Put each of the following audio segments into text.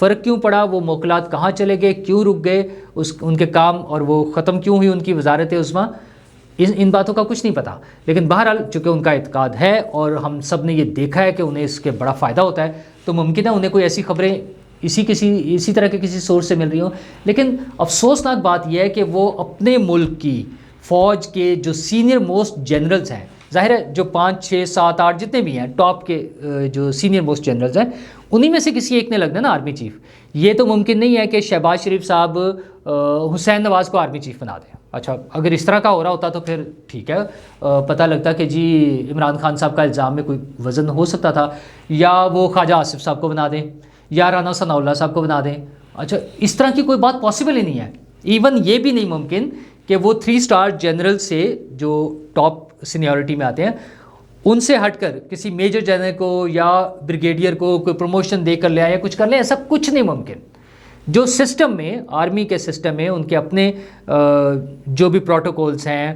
فرق کیوں پڑا, وہ موکلات کہاں چلے گئے, کیوں رک گئے, ان کے کام اور وہ ختم کیوں ہوئی ان کی وزارت عظمیٰ, ان باتوں کا کچھ نہیں پتہ. لیکن بہرحال چونکہ ان کا اعتقاد ہے اور ہم سب نے یہ دیکھا ہے کہ انہیں اس کے بڑا فائدہ ہوتا ہے, تو ممکن ہے انہیں کوئی ایسی خبریں اسی طرح کے کسی سورس سے مل رہی ہوں. لیکن افسوسناک بات یہ ہے کہ وہ اپنے ملک کی فوج کے جو سینئر موسٹ جنرلز ہیں, ظاہر ہے جو 5 6 7 8 جتنے بھی ہیں ٹاپ کے جو سینئر موسٹ جنرلز ہیں, انہی میں سے کسی ایک نے لگنا نا آرمی چیف. یہ تو ممکن نہیں ہے کہ شہباز شریف صاحب حسین نواز کو آرمی چیف بنا دیں. اچھا اگر اس طرح کا ہو رہا ہوتا تو پھر ٹھیک ہے, پتہ لگتا کہ جی عمران خان صاحب کا الزام میں کوئی وزن ہو سکتا تھا, یا وہ خواجہ آصف صاحب کو بنا دیں یا رانا ثناء اللہ صاحب کو بنا دیں. اچھا اس طرح کی کوئی بات پاسبل ہی نہیں ہے. ایون یہ بھی نہیں ممکن کہ وہ 3 اسٹار جنرل سے جو ٹاپ سینیورٹی میں آتے ہیں ان سے ہٹ کر کسی میجر جنرل کو یا بریگیڈیئر کو کوئی پروموشن دے کر لے آئے یا کچھ کر لیں, ایسا کچھ نہیں ممکن. جو سسٹم میں آرمی کے سسٹم میں ان کے اپنے جو بھی پروٹوکولز ہیں,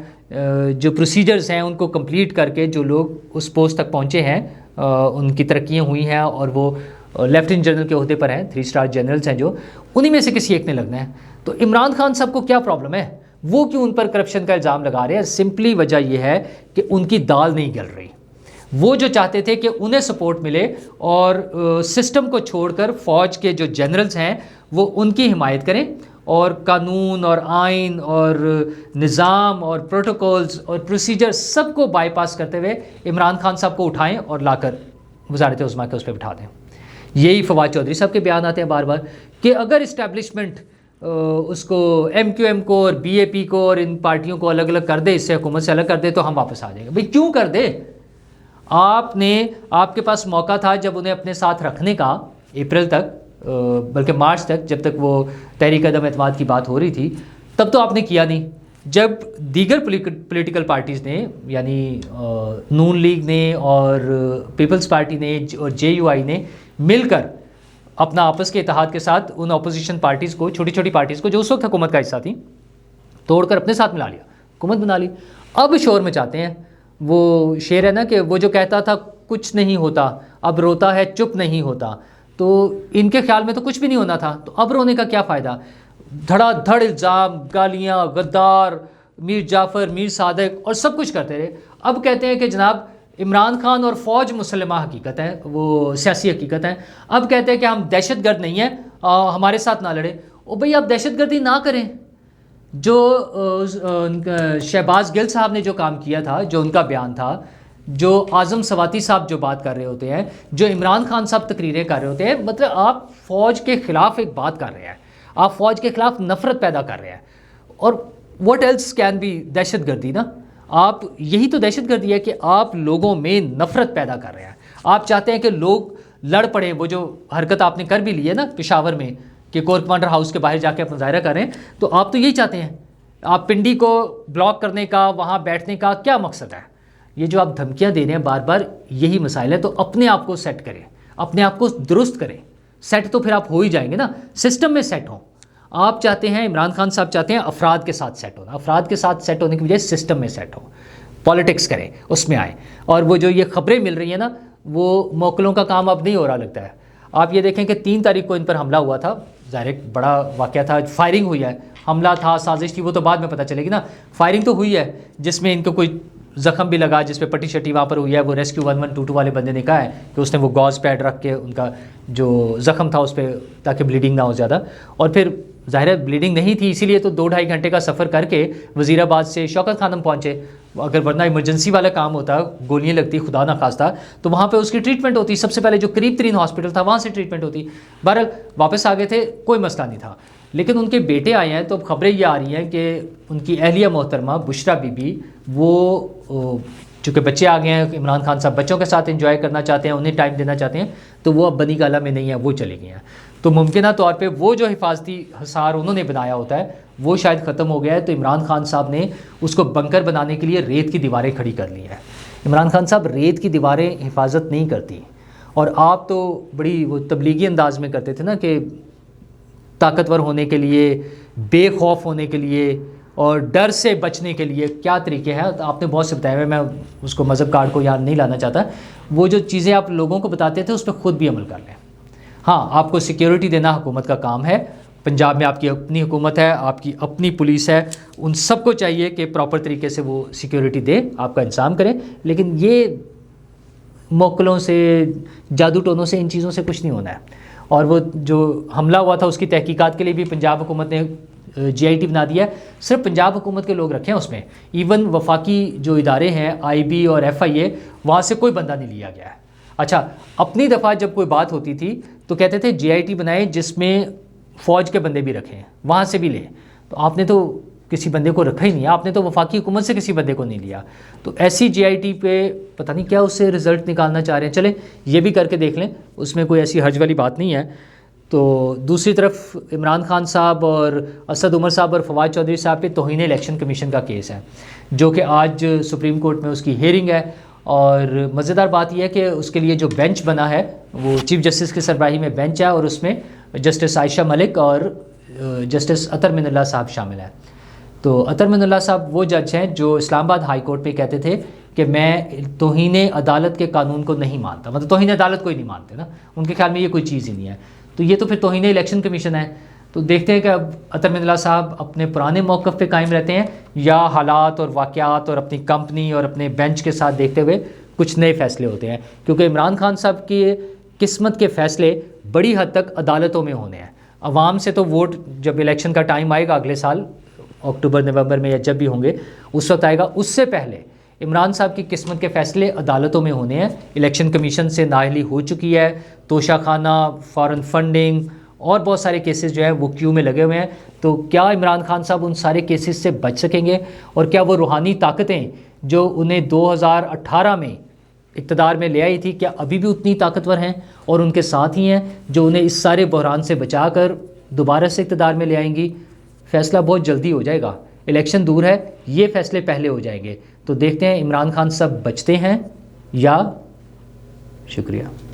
جو پروسیجرز ہیں, ان کو کمپلیٹ کر کے جو لوگ اس پوسٹ تک پہنچے ہیں, ان کی ترقیاں ہوئی ہیں اور وہ لیفٹیننٹ جنرل کے عہدے پر ہیں, 3 اسٹار جنرلز ہیں جو, انہی میں سے کسی ایک نے لگنا ہے. تو عمران خان صاحب کو کیا پرابلم ہے, وہ کیوں ان پر کرپشن کا الزام لگا رہے ہیں؟ سمپلی وجہ یہ ہے کہ ان کی دال نہیں گل رہی. وہ جو چاہتے تھے کہ انہیں سپورٹ ملے اور سسٹم کو چھوڑ کر فوج کے جو جنرلز ہیں وہ ان کی حمایت کریں اور قانون اور آئین اور نظام اور پروٹوکولز اور پروسیجر سب کو بائی پاس کرتے ہوئے عمران خان صاحب کو اٹھائیں اور لا کر وزارت عظمیٰ کے اس پہ بٹھا دیں. یہی فواد چودھری صاحب کے بیان آتے ہیں بار بار کہ اگر اسٹیبلشمنٹ اس کو MQM کو اور BAP کو اور ان پارٹیوں کو الگ الگ کر دے, اس سے حکومت سے الگ کر دے, تو ہم واپس آ جائیں گے. بھئی کیوں کر دے؟ آپ کے پاس موقع تھا جب انہیں اپنے ساتھ رکھنے کا, اپریل تک بلکہ مارچ تک, جب تک وہ تحریک عدم اعتماد کی بات ہو رہی تھی, تب تو آپ نے کیا نہیں. جب دیگر پولیٹیکل پارٹیز نے یعنی نون لیگ نے اور پیپلز پارٹی نے اور JUI نے مل کر اپنا آپس کے اتحاد کے ساتھ ان اپوزیشن پارٹیز کو, چھوٹی چھوٹی پارٹیز کو جو اس وقت حکومت کا حصہ تھیں, توڑ کر اپنے ساتھ ملا لیا, حکومت بنا لی. اب شور میں چاہتے ہیں, وہ شعر ہے نا کہ وہ جو کہتا تھا کچھ نہیں ہوتا اب روتا ہے چپ نہیں ہوتا. تو ان کے خیال میں تو کچھ بھی نہیں ہونا تھا, تو اب رونے کا کیا فائدہ؟ دھڑا دھڑ الزام, گالیاں, غدار, میر جعفر, میر صادق اور سب کچھ کرتے رہے. اب کہتے ہیں کہ جناب عمران خان اور فوج مسلمہ حقیقت ہے, وہ سیاسی حقیقت ہے. اب کہتے ہیں کہ ہم دہشت گرد نہیں ہیں, ہمارے ساتھ نہ لڑیں. او بھئی آپ دہشت گردی نہ کریں. جو شہباز گل صاحب نے جو کام کیا تھا, جو ان کا بیان تھا, جو اعظم سواتی صاحب جو بات کر رہے ہوتے ہیں, جو عمران خان صاحب تقریریں کر رہے ہوتے ہیں, مطلب آپ فوج کے خلاف ایک بات کر رہے ہیں, آپ فوج کے خلاف نفرت پیدا کر رہے ہیں. اور واٹ ایلس کین بی دہشت گردی نا؟ آپ یہی تو دہشت گردی ہے کہ آپ لوگوں میں نفرت پیدا کر رہے ہیں. آپ چاہتے ہیں کہ لوگ لڑ پڑیں. وہ جو حرکت آپ نے کر بھی لی ہے نا پشاور میں کہ کور کمانڈر ہاؤس کے باہر جا کے اپنا مظاہرہ کریں, تو آپ تو یہی چاہتے ہیں. آپ پنڈی کو بلاک کرنے کا, وہاں بیٹھنے کا کیا مقصد ہے؟ یہ جو آپ دھمکیاں دے رہے ہیں بار بار, یہی مسائل ہے. تو اپنے آپ کو سیٹ کریں, اپنے آپ کو درست کریں. سیٹ تو پھر آپ ہو ہی جائیں گے نا, سسٹم میں سیٹ ہوں. آپ چاہتے ہیں, عمران خان صاحب چاہتے ہیں افراد کے ساتھ سیٹ ہونا. افراد کے ساتھ سیٹ ہونے کی بجائے سسٹم میں سیٹ ہو, پالیٹکس کریں, اس میں آئیں. اور وہ جو یہ خبریں مل رہی ہیں نا, وہ موکلوں کا کام اب نہیں ہو رہا لگتا ہے. آپ یہ دیکھیں کہ 3 تاریخ کو ان پر حملہ ہوا تھا, ظاہر ایک بڑا واقعہ تھا, فائرنگ ہوئی ہے. حملہ تھا, سازش تھی, وہ تو بعد میں پتہ چلے گی نا. فائرنگ تو ہوئی ہے جس میں ان کو کوئی زخم بھی لگا, جس پہ پٹی شٹی وہاں پر ہوئی ہے. وہ ریسکیو 1122 والے بندے نے کہا ہے کہ اس نے وہ گاز پیڈ رکھ کے ان کا جو زخم تھا اس پہ, تاکہ بلیڈنگ نہ ہو زیادہ. اور پھر ظاہر ہے بلیڈنگ نہیں تھی, اسی لیے تو 2-2.5 گھنٹے کا سفر کر کے وزیر آباد سے شوکت خانم پہنچے. اگر ورنہ ایمرجنسی والا کام ہوتا, گولیاں لگتی خدا نہ خواستہ, تو وہاں پہ اس کی ٹریٹمنٹ ہوتی. سب سے پہلے جو قریب ترین ہاسپٹل تھا وہاں سے ٹریٹمنٹ ہوتی. بہرحال واپس آ گئے تھے, کوئی مسئلہ نہیں تھا. لیکن ان کے بیٹے آئے ہیں, تو اب خبریں یہ آ رہی ہیں کہ ان کی اہلیہ محترمہ بشرا بی بی, وہ چونکہ بچے آ گئے ہیں, عمران خان صاحب بچوں کے ساتھ انجوائے کرنا چاہتے ہیں, انہیں ٹائم دینا چاہتے ہیں, تو وہ اب بنی گالہ میں نہیں ہیں, وہ چلے گئے ہیں. تو ممکنہ طور پہ وہ جو حفاظتی حصار انہوں نے بنایا ہوتا ہے وہ شاید ختم ہو گیا ہے. تو عمران خان صاحب نے اس کو بنکر بنانے کے لیے ریت کی دیواریں کھڑی کر لی ہیں. عمران خان صاحب ریت کی دیواریں حفاظت نہیں کرتی. اور آپ تو بڑی وہ تبلیغی انداز میں کرتے تھے نا کہ طاقتور ہونے کے لیے, بے خوف ہونے کے لیے اور ڈر سے بچنے کے لیے کیا طریقے ہیں. آپ نے بہت سے بتایا ہوئے, میں اس کو مذہب کارڈ کو یاد نہیں لانا چاہتا. وہ جو چیزیں آپ لوگوں کو بتاتے تھے اس پہ خود بھی عمل کر لیں. ہاں آپ کو سیکیورٹی دینا حکومت کا کام ہے. پنجاب میں آپ کی اپنی حکومت ہے, آپ کی اپنی پولیس ہے, ان سب کو چاہیے کہ پراپر طریقے سے وہ سیکیورٹی دے, آپ کا انتظام کریں. لیکن یہ موکلوں سے, جادو ٹونوں سے, ان چیزوں سے کچھ نہیں ہونا ہے. اور وہ جو حملہ ہوا تھا اس کی تحقیقات کے لیے بھی پنجاب حکومت نے جی آئی ٹی بنا دیا ہے. صرف پنجاب حکومت کے لوگ رکھے ہیں اس میں, ایون وفاقی جو ادارے ہیں آئی بی اور ایف آئی اے, وہاں سے کوئی بندہ نہیں لیا گیا ہے. اچھا, اپنی دفعہ جب کوئی بات ہوتی تھی تو کہتے تھے جی آئی ٹی بنائیں جس میں فوج کے بندے بھی رکھیں, وہاں سے بھی لیں. تو آپ نے تو کسی بندے کو رکھا ہی نہیں ہے, آپ نے تو وفاقی حکومت سے کسی بندے کو نہیں لیا. تو ایسی جی آئی ٹی پہ پتہ نہیں کیا اس سے رزلٹ نکالنا چاہ رہے ہیں. چلیں یہ بھی کر کے دیکھ لیں, اس میں کوئی ایسی حرج والی بات نہیں ہے. تو دوسری طرف عمران خان صاحب اور اسد عمر صاحب اور فواد چودھری صاحب پہ توہین الیکشن کمیشن کا کیس ہے, جو کہ آج سپریم کورٹ میں اس کی ہیئرنگ ہے. اور مزیدار بات یہ ہے کہ اس کے لیے جو بینچ بنا ہے وہ چیف جسٹس کی سربراہی میں بینچ ہے, اور اس میں جسٹس عائشہ ملک اور جسٹس اطہر من اللہ صاحب شامل ہیں. تو اطہر من اللہ صاحب وہ جج ہیں جو اسلام آباد ہائی کورٹ میں کہتے تھے کہ میں توہین عدالت کے قانون کو نہیں مانتا, مطلب توہین عدالت کو ہی نہیں مانتے نا, ان کے خیال میں یہ کوئی چیز ہی نہیں ہے. تو یہ تو پھر توہین الیکشن کمیشن ہے. تو دیکھتے ہیں کہ اب اطہر من اللہ صاحب اپنے پرانے موقف پہ قائم رہتے ہیں یا حالات اور واقعات اور اپنی کمپنی اور اپنے بینچ کے ساتھ دیکھتے ہوئے کچھ نئے فیصلے ہوتے ہیں. کیونکہ عمران خان صاحب کی قسمت کے فیصلے بڑی حد تک عدالتوں میں ہونے ہیں. عوام سے تو ووٹ جب الیکشن کا ٹائم آئے گا اگلے سال اکتوبر نومبر میں یا جب بھی ہوں گے اس وقت آئے گا, اس سے پہلے عمران صاحب کی قسمت کے فیصلے عدالتوں میں ہونے ہیں. الیکشن کمیشن سے نااہلی ہو چکی ہے, توشہ خانہ, فارن فنڈنگ اور بہت سارے کیسز جو ہیں وہ کیو میں لگے ہوئے ہیں. تو کیا عمران خان صاحب ان سارے کیسز سے بچ سکیں گے, اور کیا وہ روحانی طاقتیں جو انہیں 2018 میں اقتدار میں لے آئی تھی کیا ابھی بھی اتنی طاقتور ہیں اور ان کے ساتھ ہی ہیں جو انہیں اس سارے بحران سے بچا کر دوبارہ سے اقتدار میں لے آئیں گی؟ فیصلہ بہت جلدی ہو جائے گا, الیکشن دور ہے, یہ فیصلے پہلے ہو جائیں گے. تو دیکھتے ہیں عمران خان صاحب بچتے ہیں یا. شکریہ.